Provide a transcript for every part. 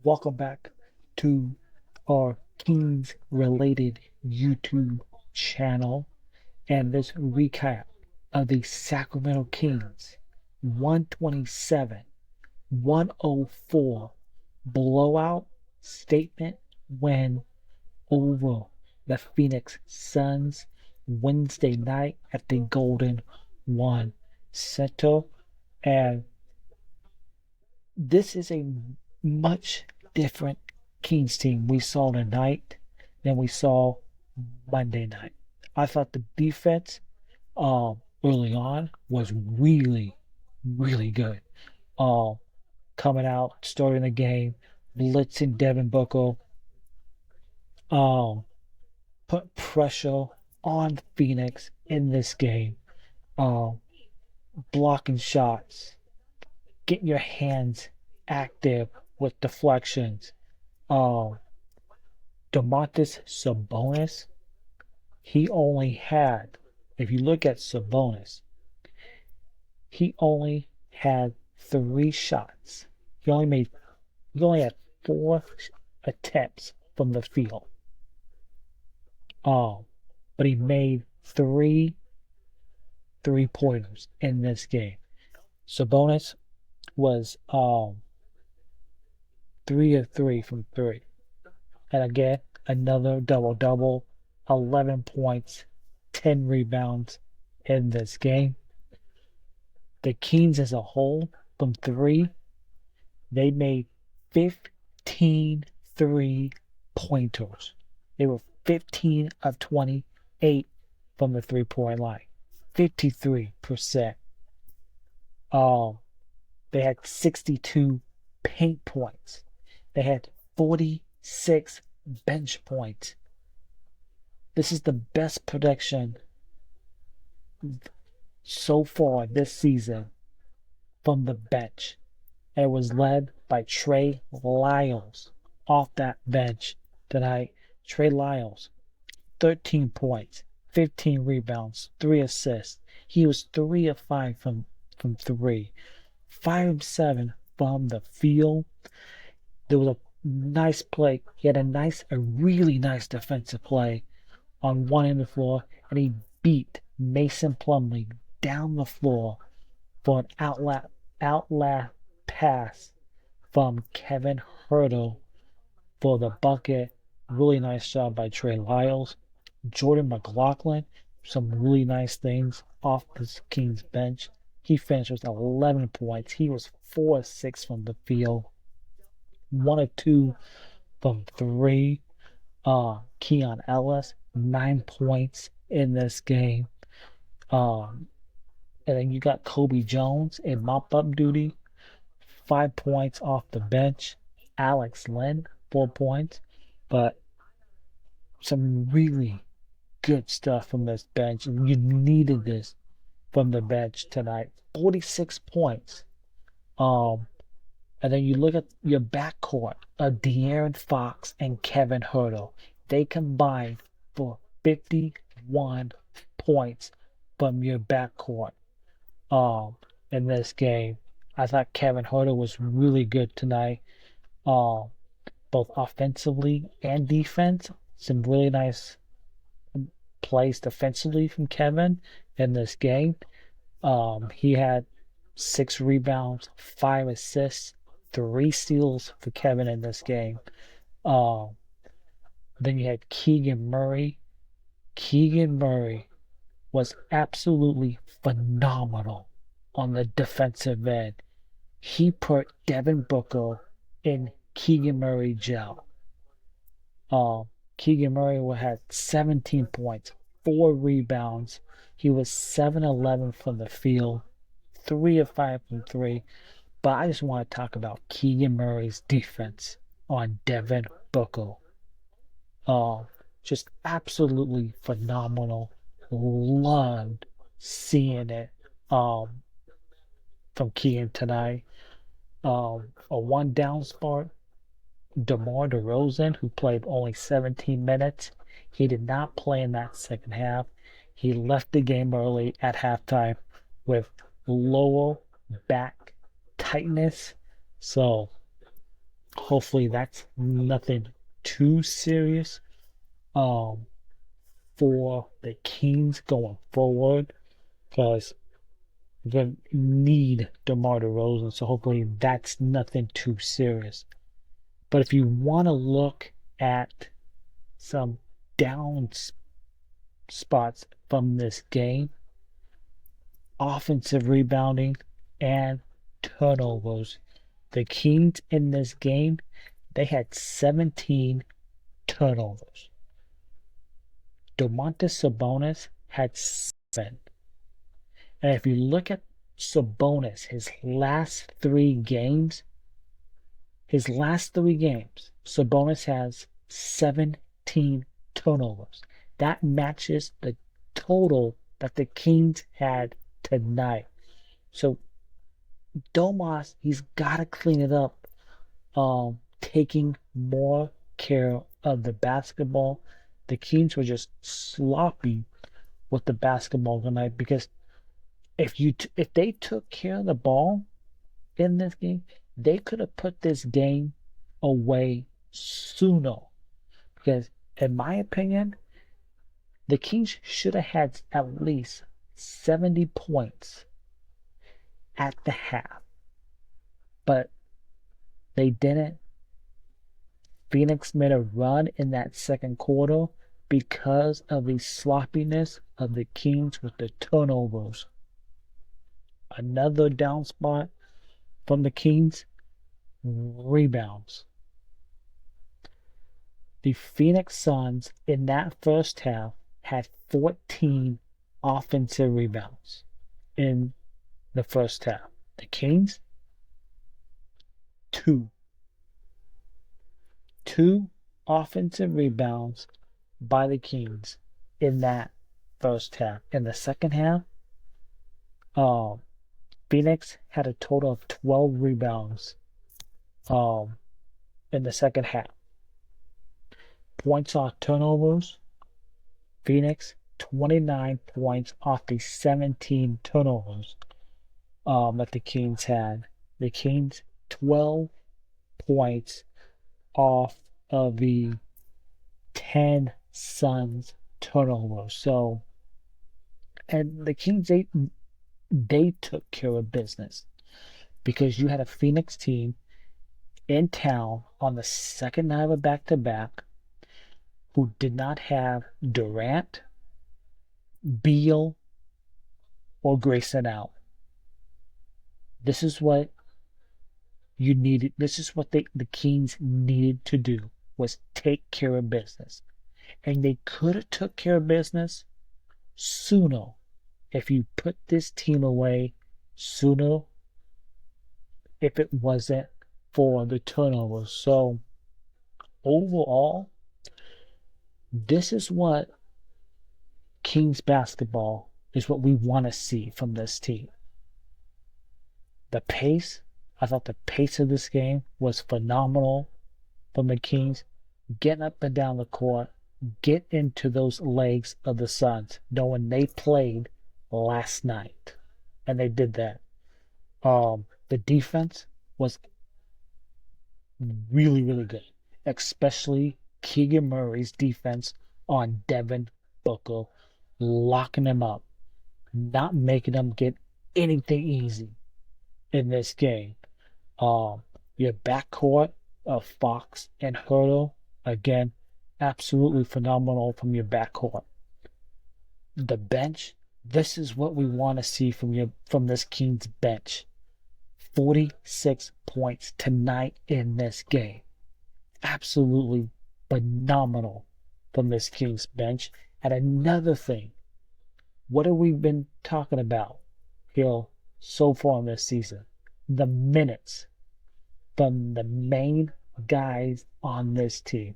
Welcome back to our Kings related YouTube channel and this recap of the Sacramento Kings 127 104 blowout statement win over the Phoenix Suns Wednesday night at the Golden One Center. And this is a much different Kings team we saw tonight than we saw Monday night. I thought the defense early on was really, really good. Uh, Coming out, starting the game, blitzing Devin Booker, um, put pressure on Phoenix in this game, um, blocking shots, getting your hands active with deflections. Um, Domantas Sabonis, he only had, if you look at Sabonis, he only had 3 shots. He only had 4 attempts from the field. Um, but he made 3 3-pointers in this game. Sabonis was 3 of 3 from three. And again, another double double, 11 points, 10 rebounds in this game. The Kings as a whole, from three, they made 15 3-pointers. They were 15 of 28 from the 3-point line. 53%. They had 62 paint points. They had 46 bench points. This is the best production so far this season from the bench. And it was led by Trey Lyles off that bench tonight. Trey Lyles, 13 points, 15 rebounds, 3 assists. He was 3 of 5 from 3, 5 of 7 from the field. There was a nice play. He had a really nice defensive play on one end of the floor, and he beat Mason Plumlee down the floor for an outlet pass from Kevin Huerter for the bucket. Really nice job by Trey Lyles. Jordan McLaughlin, some really nice things off the Kings bench. He finished with 11 points. He was 4 of 6 from the field, 1 of 2 from 3. Keon Ellis, 9 points in this game. And then you got Kobe Jones in mop-up duty, 5 points off the bench. Alex Len, 4 points. But some really good stuff from this bench, and you needed this from the bench tonight. 46 points. And then you look at your backcourt of De'Aaron Fox and Kevin Huerter. They combined for 51 points from your backcourt in this game. I thought Kevin Huerter was really good tonight, both offensively and defense. Some really nice plays defensively from Kevin in this game. He had 6 rebounds, 5 assists, 3 steals for Kevin in this game. Then you had Keegan Murray. Keegan Murray was absolutely phenomenal on the defensive end. He put Devin Booker in Keegan Murray gel. Keegan Murray had 17 points, 4 rebounds. He was 7-11 from the field, 3 of 5 from 3. But I just want to talk about Keegan Murray's defense on Devin Booker. Just absolutely phenomenal. Loved seeing it from Keegan tonight. A one down spot, DeMar DeRozan, who played only 17 minutes. He did not play in that second half. He left the game early at halftime with lower back tightness. So Hopefully that's nothing too serious um for the Kings going forward, because we're gonna need DeMar DeRozan, so hopefully that's nothing too serious. But if you want to look at some down spots from this game, offensive rebounding and turnovers. The Kings in this game, they had 17 turnovers. Domantas Sabonis had 7. And if you look at Sabonis, his last three games, Sabonis has 17 turnovers. That matches the total that the Kings had tonight. So Domas, he's got to clean it up, taking more care of the basketball. The Kings were just sloppy with the basketball tonight, because if they took care of the ball in this game, they could have put this game away sooner. Because in my opinion, the Kings should have had at least 70 points at the half, but they didn't. Phoenix made a run in that second quarter because of the sloppiness of the Kings with the turnovers. Another down spot from the Kings, rebounds. The Phoenix Suns in that first half had 14 offensive rebounds in the first half. The Kings, 2. 2 offensive rebounds by the Kings in that first half. In the second half, Phoenix had a total of 12 rebounds in the second half. Points off turnovers, Phoenix 29 points off the 17 turnovers that the Kings had. The Kings 12 points off of the 10 Suns turnovers. So, and the Kings, they took care of business, because you had a Phoenix team in town on the second night of a back-to-back who did not have Durant, Beal, or Grayson out. This is what you needed. This is what the Kings needed to do, was take care of business. And they could have took care of business sooner if you put this team away sooner, if it wasn't for the turnovers. So overall, this is what Kings basketball is, what we want to see from this team. The pace, I thought the pace of this game was phenomenal from the Kings. Getting up and down the court, get into those legs of the Suns, knowing they played last night. And they did that. The defense was really, really good, especially Keegan Murray's defense on Devin Booker, locking him up, not making him get anything easy in this game. Your backcourt of Fox and Huerter, again, absolutely phenomenal from your backcourt. The bench, this is what we want to see from this Kings bench. 46 points tonight in this game. Absolutely phenomenal from this Kings bench. And another thing, what have we been talking about here so far in this season? The minutes from the main guys on this team.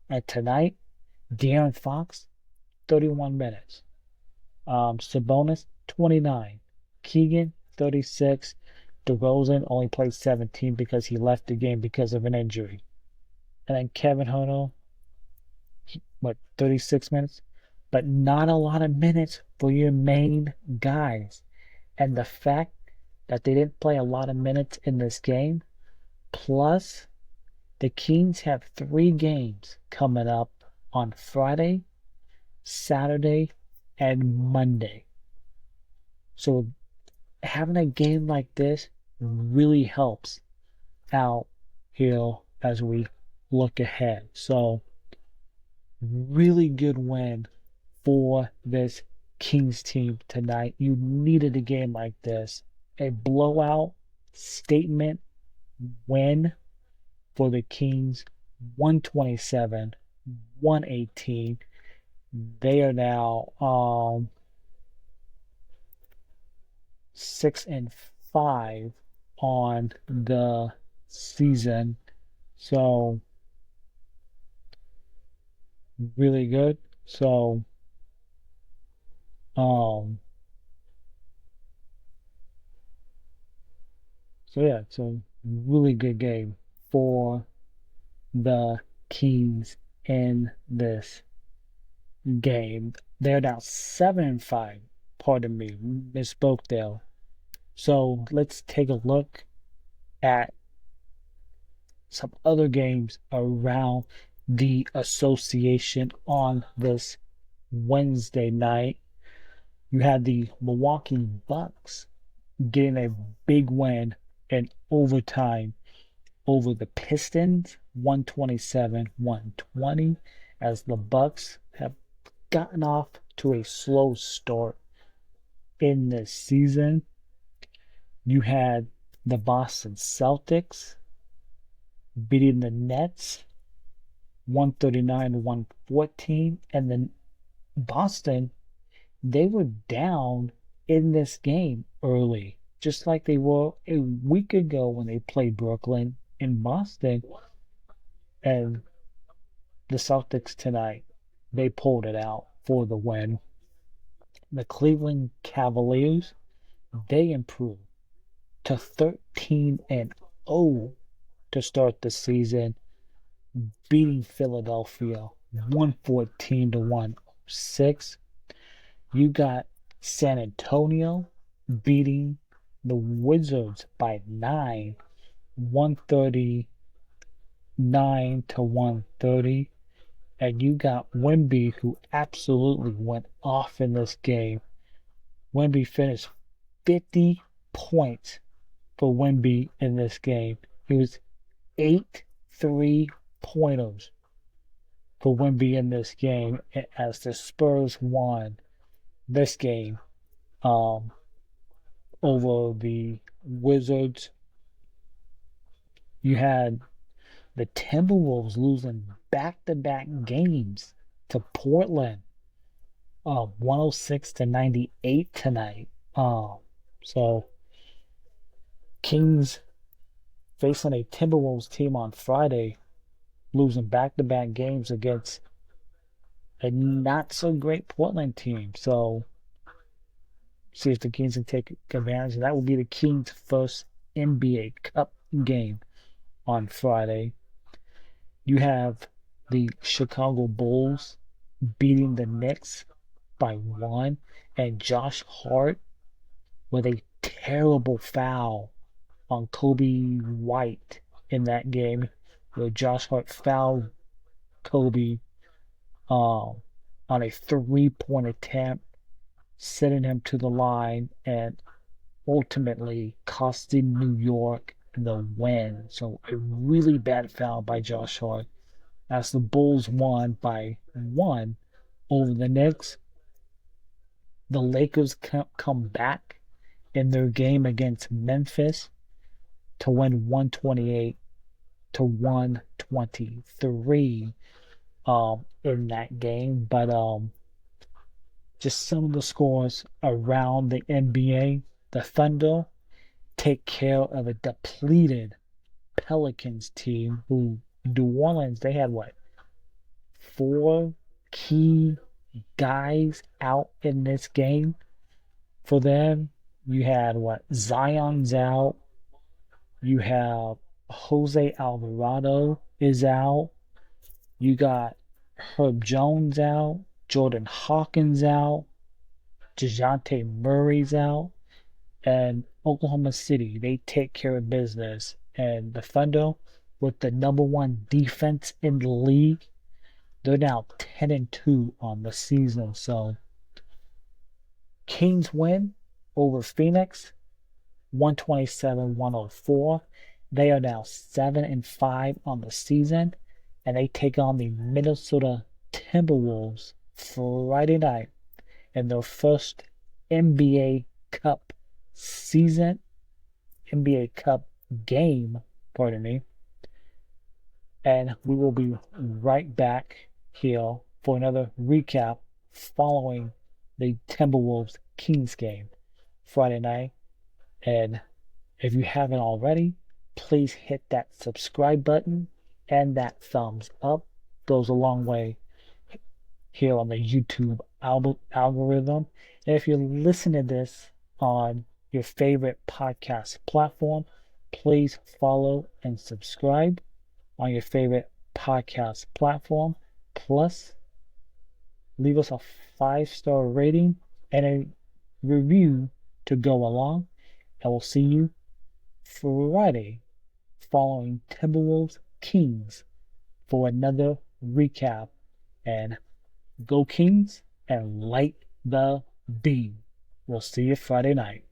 And tonight, De'Aaron Fox, 31 minutes. Sabonis, 29. Keegan, 36. DeRozan only played 17 because he left the game because of an injury. And then Kevin Huerter, 36 minutes? But not a lot of minutes for your main guys. And the fact that they didn't play a lot of minutes in this game, plus The Kings have 3 games coming up on Friday, Saturday, and Monday. So having a game like this really helps out here as we look ahead. So really good win for this Kings team tonight. You needed a game like this. A blowout statement win for the Kings, 127, 118. They are now 6-5 on the season. So really good. So yeah, it's a really good game for the Kings in this game. They're now 7-5. Pardon me, misspoke there. So let's take a look at some other games around the association on this Wednesday night. You had the Milwaukee Bucks getting a big win in overtime over the Pistons, 127-120, as the Bucks have gotten off to a slow start in this season. You had the Boston Celtics beating the Nets 139-114, and then Boston, they were down in this game early, just like they were a week ago when they played Brooklyn in Boston. And the Celtics tonight, they pulled it out for the win. The Cleveland Cavaliers, they improved to 13-0 to start the season, beating Philadelphia 114-106. You got San Antonio beating the Wizards by 9, 139-130. And you got Wemby, who absolutely went off in this game. Wemby finished 50 points for Wemby in this game. It was 8 3-pointers for Wemby in this game as the Spurs won this game over the Wizards. You had the Timberwolves losing back-to-back games to Portland, 106-98 tonight. So Kings facing a Timberwolves team on Friday, losing back-to-back games against a not-so-great Portland team. So see if the Kings can take advantage. That will be the Kings' first NBA Cup game on Friday. You have the Chicago Bulls beating the Knicks by 1, and Josh Hart with a terrible foul on Kobe White in that game, where Josh Hart fouled Kobe on a 3-point attempt, sending him to the line and ultimately costing New York the win. So a really bad foul by Josh Hart as the Bulls won by 1 over the Knicks. The Lakers come back in their game against Memphis to win 128-123 in that game. But just some of the scores around the NBA. The Thunder take care of a depleted Pelicans team who New Orleans, they had 4 key guys out in this game for them. You had Zion's out. You have Jose Alvarado is out. You got Herb Jones out. Jordan Hawkins out. DeJounte Murray's out. And Oklahoma City, they take care of business. And the Thunder, with the number one defense in the league. They're now 10-2 on the season. So Kings win over Phoenix, 127-104. They are now 7-5 on the season, and they take on the Minnesota Timberwolves Friday night in their first NBA Cup season, NBA Cup game, pardon me. And we will be right back here for another recap following the Timberwolves Kings game Friday night. And if you haven't already, please hit that subscribe button and that thumbs up. Goes a long way here on the YouTube algorithm. And if you're listening to this on your favorite podcast platform, please follow and subscribe on your favorite podcast platform. Plus, leave us a 5-star rating and a review to go along. And we'll see you Friday following Timberwolves Kings for another recap. And go Kings and light the beam. We'll see you Friday night.